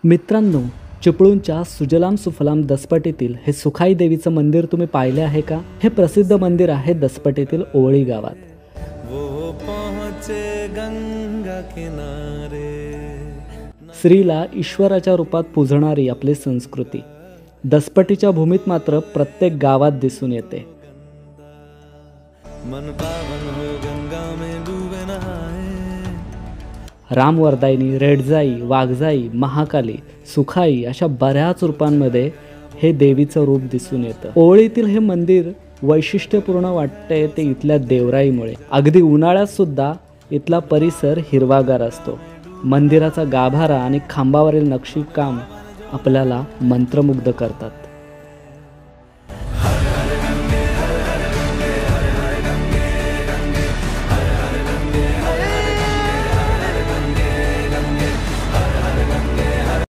मित्रांनो, चिपळूणच्या सुजलाम सुफलाम दसपटीतील हे सुखाई देवीचं मंदिर तुम्ही पाहिले आहे का? हे प्रसिद्ध मंदिर आहे दसपटीतील ओवळी गावात. वो पहुंचे गंगा किनारे. स्त्रीला ईश्वराच्या रूपात पूजणारी आपली संस्कृती दसपटीच्या भूमीत मात्र प्रत्येक गावात दिसून येते. मन पावन हो गंगा में डूबे नहाए. रामवरदायिनी, रेडजाई, वाघजाई, महाकाली, सुखाई अशा बऱ्याच रूपांमध्ये हे देवीचं रूप दिसून येतं. ओवळीतील हे मंदिर वैशिष्ट्यपूर्ण वाटते ते इथल्या देवराईमुळे. अगदी उन्हाळ्यात सुद्धा इथला परिसर हिरवागार असतो. मंदिराचा गाभारा आणि खांबावरील नक्षीकाम आपल्याला मंत्रमुग्ध करतात.